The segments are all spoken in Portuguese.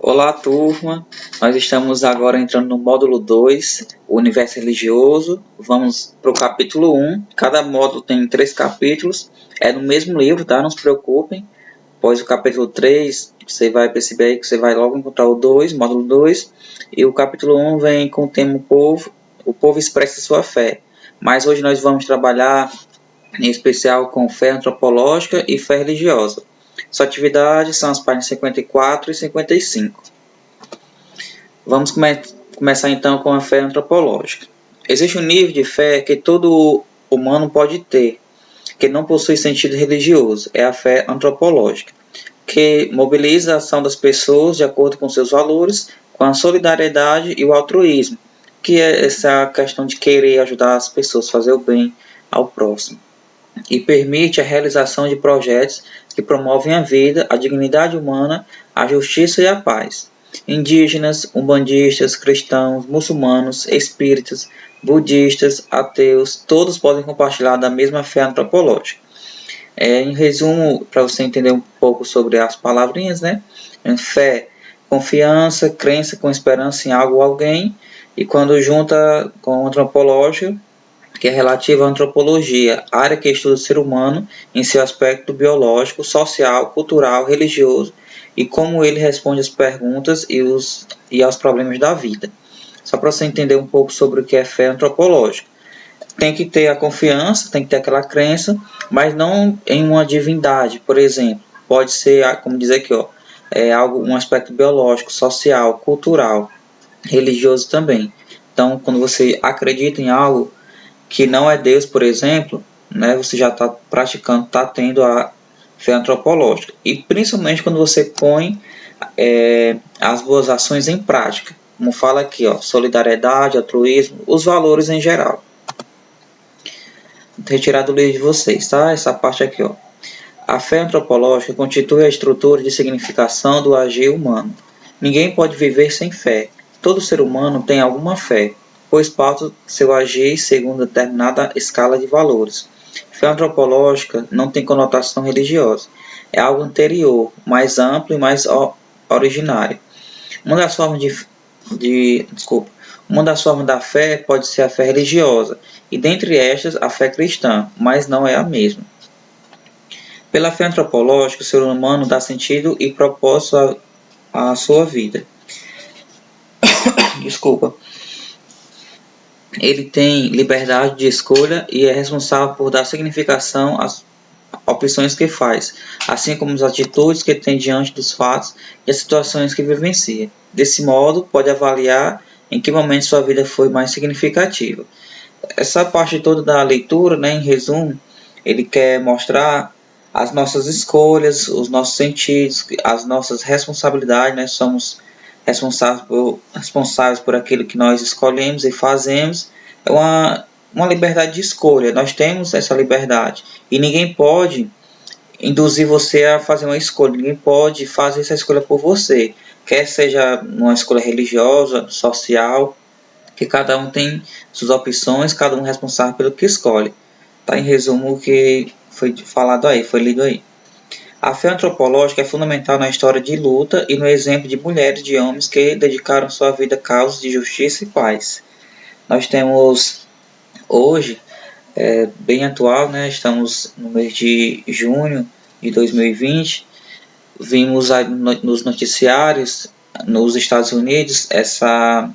Olá, turma. Nós estamos agora entrando no módulo 2, o universo religioso. Vamos para o capítulo 1. Cada módulo tem 3 capítulos. É no mesmo livro, tá? Não se preocupem. Após o capítulo 3, você vai perceber aí que você vai logo encontrar o 2, módulo 2. E o capítulo 1 vem com o tema o povo expressa sua fé. Mas hoje nós vamos trabalhar em especial com fé antropológica e fé religiosa. Suas atividades são as páginas 54 e 55. Vamos começar então com a fé antropológica. Existe um nível de fé que todo humano pode ter, que não possui sentido religioso, é a fé antropológica, que mobiliza a ação das pessoas de acordo com seus valores, com a solidariedade e o altruísmo, que é essa questão de querer ajudar as pessoas, fazer o bem ao próximo, e permite a realização de projetos que promovem a vida, a dignidade humana, a justiça e a paz. Indígenas, umbandistas, cristãos, muçulmanos, espíritas, budistas, ateus, todos podem compartilhar da mesma fé antropológica. Em resumo, para você entender um pouco sobre as palavrinhas, né? Fé, confiança, crença com esperança em algo ou alguém, e quando junta com antropológico, que é relativa à antropologia, área que estuda o ser humano em seu aspecto biológico, social, cultural, religioso e como ele responde às perguntas e aos problemas da vida. Só para você entender um pouco sobre o que é fé antropológica. Tem que ter a confiança, tem que ter aquela crença, mas não em uma divindade, por exemplo. Pode ser, como diz aqui, um aspecto biológico, social, cultural, religioso também. Então, quando você acredita em algo que não é Deus, por exemplo, né, você já está praticando, está tendo a fé antropológica. E principalmente quando você põe as boas ações em prática. Como fala aqui, solidariedade, altruísmo, os valores em geral. Vou retirar do livro de vocês, tá? Essa parte aqui, ó. A fé antropológica constitui a estrutura de significação do agir humano. Ninguém pode viver sem fé. Todo ser humano tem alguma fé, pois pauta seu agir segundo determinada escala de valores. Fé antropológica não tem conotação religiosa. É algo anterior, mais amplo e mais originário. Uma das formas Uma das formas da fé pode ser a fé religiosa, e dentre estas a fé cristã, mas não é a mesma. Pela fé antropológica, o ser humano dá sentido e propósito à sua vida. Desculpa. Ele tem liberdade de escolha e é responsável por dar significação às opções que faz, assim como as atitudes que tem diante dos fatos e as situações que vivencia. Desse modo, pode avaliar em que momento sua vida foi mais significativa. Essa parte toda da leitura, né, em resumo, ele quer mostrar as nossas escolhas, os nossos sentidos, as nossas responsabilidades, né? Somos responsáveis por aquilo que nós escolhemos e fazemos. É uma liberdade de escolha, nós temos essa liberdade. E ninguém pode induzir você a fazer uma escolha, ninguém pode fazer essa escolha por você. Quer seja uma escolha religiosa, social, que cada um tem suas opções, cada um é responsável pelo que escolhe. Tá em resumo o que foi falado aí, foi lido aí. A fé antropológica é fundamental na história de luta e no exemplo de mulheres e de homens que dedicaram sua vida a causas de justiça e paz. Nós temos hoje, bem atual, né? Estamos no mês de junho de 2020, vimos nos noticiários nos Estados Unidos essa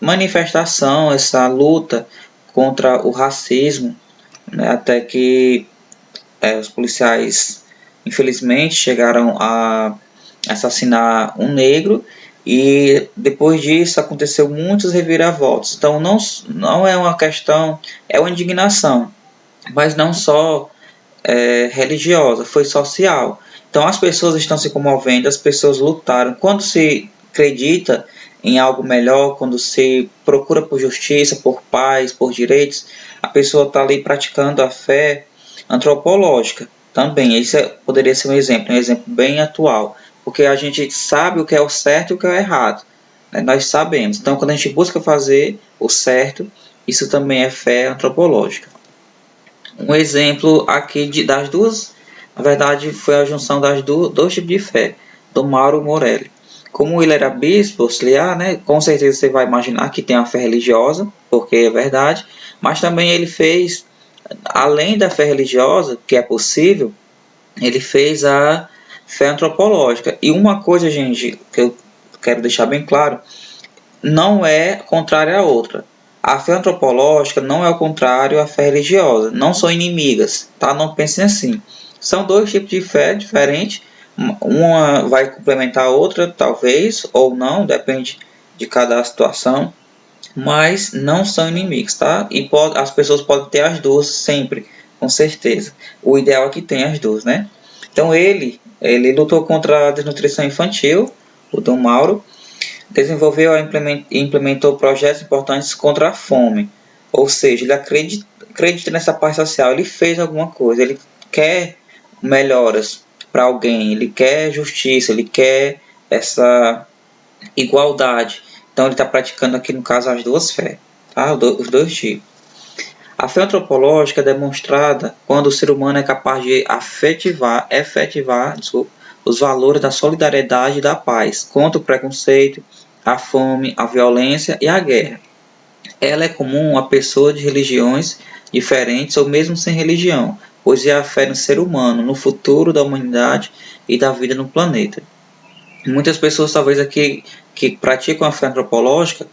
manifestação, essa luta contra o racismo, né? Até que os policiais infelizmente chegaram a assassinar um negro e depois disso aconteceu muitos reviravoltas. Então não é uma questão, é uma indignação, mas não só religiosa, foi social. Então as pessoas estão se comovendo, as pessoas lutaram. Quando se acredita em algo melhor, quando se procura por justiça, por paz, por direitos, a pessoa está ali praticando a fé antropológica também. Isso poderia ser um exemplo bem atual, porque a gente sabe o que é o certo e o que é o errado, né? Nós sabemos. Então, quando a gente busca fazer o certo, isso também é fé antropológica. Um exemplo aqui das duas, na verdade, foi a junção das dois tipos de fé, do Mauro Morelli. Como ele era bispo auxiliar, né, com certeza você vai imaginar que tem a fé religiosa, porque é verdade, mas também ele fez, além da fé religiosa, que é possível, ele fez a fé antropológica. E uma coisa, gente, que eu quero deixar bem claro, não é contrária à outra. A fé antropológica não é o contrário à fé religiosa, não são inimigas, tá? Não pensem assim. São dois tipos de fé diferentes, uma vai complementar a outra, talvez, ou não, depende de cada situação, mas não são inimigos, tá? E as pessoas podem ter as duas sempre, com certeza. O ideal é que tenha as duas, né? Então ele lutou contra a desnutrição infantil, o Dom Mauro, desenvolveu e implementou projetos importantes contra a fome. Ou seja, ele acredita nessa parte social, ele fez alguma coisa, ele quer melhoras para alguém, ele quer justiça, ele quer essa igualdade. Então ele está praticando aqui no caso as duas fés, tá? Os dois tipos. A fé antropológica é demonstrada quando o ser humano é capaz de efetivar os valores da solidariedade e da paz contra o preconceito, a fome, a violência e a guerra. Ela é comum a pessoas de religiões diferentes ou mesmo sem religião, pois é a fé no ser humano, no futuro da humanidade e da vida no planeta. Muitas pessoas talvez aqui que praticam a fé antropológica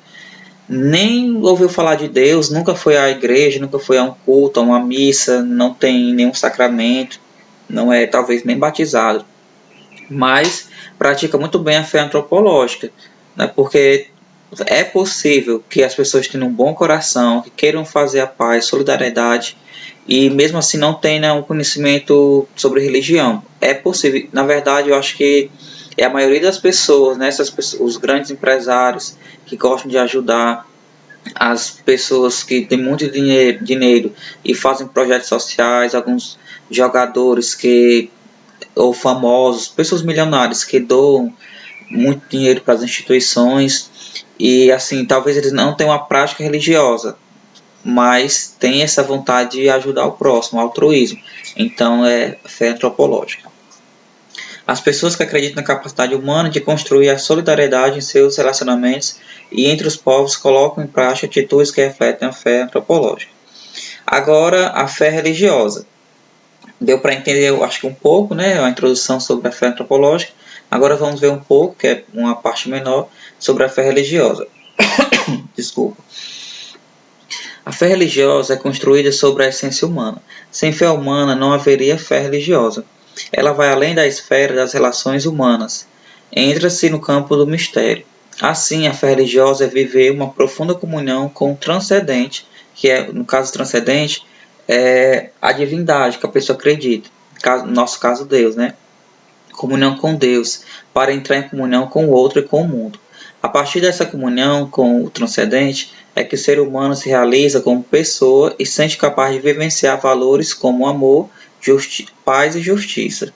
nem ouviu falar de Deus, nunca foi à igreja, nunca foi a um culto, a uma missa, não tem nenhum sacramento, não é talvez nem batizado, mas pratica muito bem a fé antropológica, né? Porque é possível que as pessoas tenham um bom coração, que queiram fazer a paz, solidariedade, e mesmo assim não tenham um conhecimento sobre religião. É possível. Na verdade, eu acho que é a maioria das pessoas, né, os grandes empresários que gostam de ajudar as pessoas que têm muito dinheiro e fazem projetos sociais, alguns jogadores que ou famosos, pessoas milionárias que doam muito dinheiro para as instituições e assim, talvez eles não tenham uma prática religiosa, mas têm essa vontade de ajudar o próximo, altruísmo. Então é fé antropológica. As pessoas que acreditam na capacidade humana de construir a solidariedade em seus relacionamentos e entre os povos colocam em prática atitudes que refletem a fé antropológica. Agora, a fé religiosa. Deu para entender, eu acho que um pouco, né, a introdução sobre a fé antropológica. Agora vamos ver um pouco, que é uma parte menor, sobre a fé religiosa. Desculpa. A fé religiosa é construída sobre a essência humana. Sem fé humana não haveria fé religiosa. Ela vai além da esfera das relações humanas. Entra-se no campo do mistério. Assim, a fé religiosa é viver uma profunda comunhão com o transcendente, que é, no caso transcendente, é a divindade que a pessoa acredita. No nosso caso, Deus, né? Comunhão com Deus, para entrar em comunhão com o outro e com o mundo. A partir dessa comunhão com o transcendente, é que o ser humano se realiza como pessoa e sente capaz de vivenciar valores como amor, paz e justiça.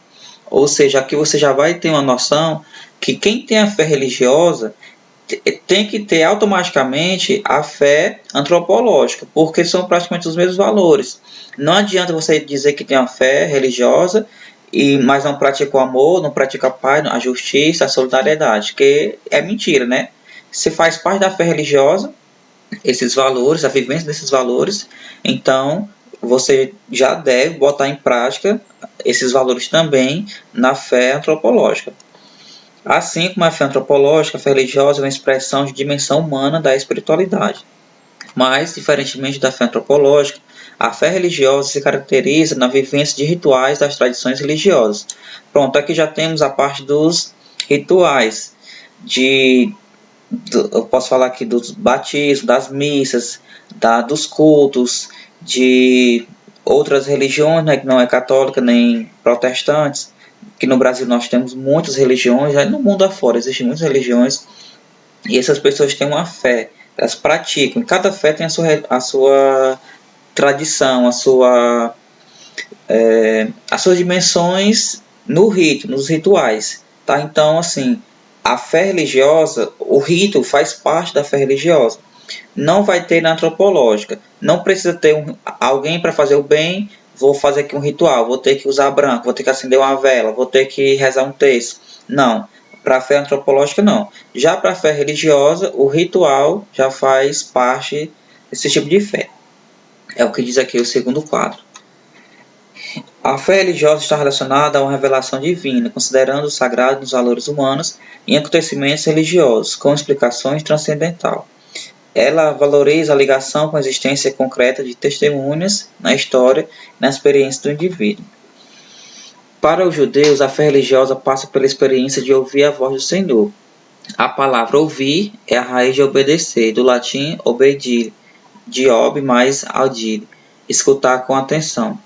Ou seja, aqui você já vai ter uma noção que quem tem a fé religiosa tem que ter automaticamente a fé antropológica, porque são praticamente os mesmos valores. Não adianta você dizer que tem a fé religiosa, mas não pratica o amor, não pratica a paz, a justiça, a solidariedade, que é mentira, né? Se faz parte da fé religiosa, esses valores, a vivência desses valores, então você já deve botar em prática esses valores também na fé antropológica. Assim como a fé antropológica, a fé religiosa é uma expressão de dimensão humana da espiritualidade. Mas, diferentemente da fé antropológica, a fé religiosa se caracteriza na vivência de rituais das tradições religiosas. Pronto, aqui já temos a parte dos rituais, eu posso falar aqui dos batismos, das missas, dos cultos, de outras religiões, né, que não é católica nem protestantes, que no Brasil nós temos muitas religiões, aí no mundo afora existem muitas religiões, e essas pessoas têm uma fé, elas praticam, cada fé tem a sua tradição, as suas dimensões no rito, nos rituais, tá? Então, assim, a fé religiosa, o rito faz parte da fé religiosa. Não vai ter na antropológica. Não precisa ter alguém para fazer o bem. Vou fazer aqui um ritual. Vou ter que usar branco. Vou ter que acender uma vela. Vou ter que rezar um texto. Não. Para a fé antropológica, não. Já para a fé religiosa, o ritual já faz parte desse tipo de fé. É o que diz aqui o segundo quadro. A fé religiosa está relacionada a uma revelação divina, considerando o sagrado nos valores humanos e acontecimentos religiosos, com explicações transcendental. Ela valoriza a ligação com a existência concreta de testemunhas na história e na experiência do indivíduo. Para os judeus, a fé religiosa passa pela experiência de ouvir a voz do Senhor. A palavra ouvir é a raiz de obedecer, do latim obedire, de ob mais audire, escutar com atenção.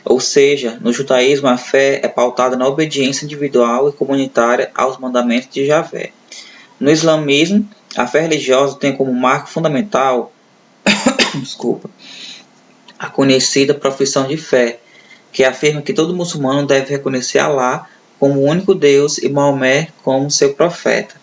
Ou seja, no judaísmo a fé é pautada na obediência individual e comunitária aos mandamentos de Javé. No islamismo, a fé religiosa tem como marco fundamental a conhecida profissão de fé, que afirma que todo muçulmano deve reconhecer Alá como o único Deus e Maomé como seu profeta.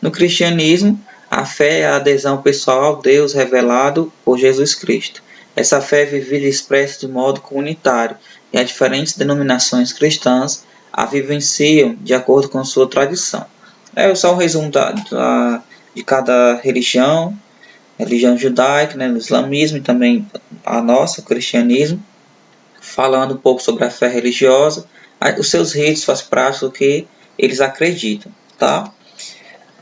No cristianismo, a fé é a adesão pessoal ao Deus revelado por Jesus Cristo. Essa fé é vivida e expressa de modo comunitário, e as diferentes denominações cristãs a vivenciam de acordo com sua tradição. É só um resumo de cada religião judaica, o islamismo e também a nossa, o cristianismo, falando um pouco sobre a fé religiosa, os seus ritos, as práticas, o que eles acreditam, tá?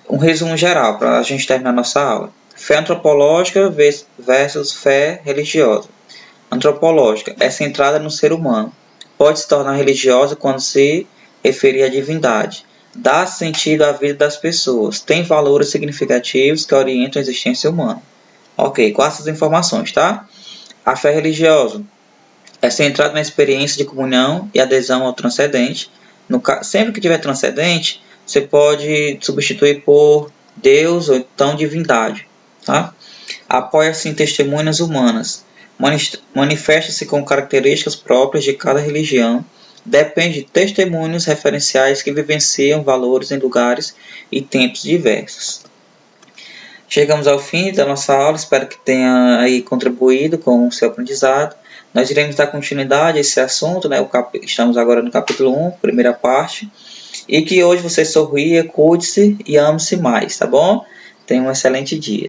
Um resumo geral para a gente terminar nossa aula. Fé antropológica versus fé religiosa. Antropológica é centrada no ser humano. Pode se tornar religiosa quando se referir à divindade. Dá sentido à vida das pessoas. Tem valores significativos que orientam a existência humana. Ok, com essas informações, tá? A fé religiosa é centrada na experiência de comunhão e adesão ao transcendente. Sempre que tiver transcendente, você pode substituir por Deus ou então divindade. Tá? Apoia-se em testemunhas humanas. Manifesta-se com características próprias de cada religião. Depende de testemunhos referenciais que vivenciam valores em lugares e tempos diversos. Chegamos ao fim da nossa aula, espero que tenha aí contribuído com o seu aprendizado. Nós iremos dar continuidade a esse assunto, estamos agora no capítulo 1, primeira parte. E que hoje você sorria, cuide-se e ame-se mais, tá bom? Tenha um excelente dia.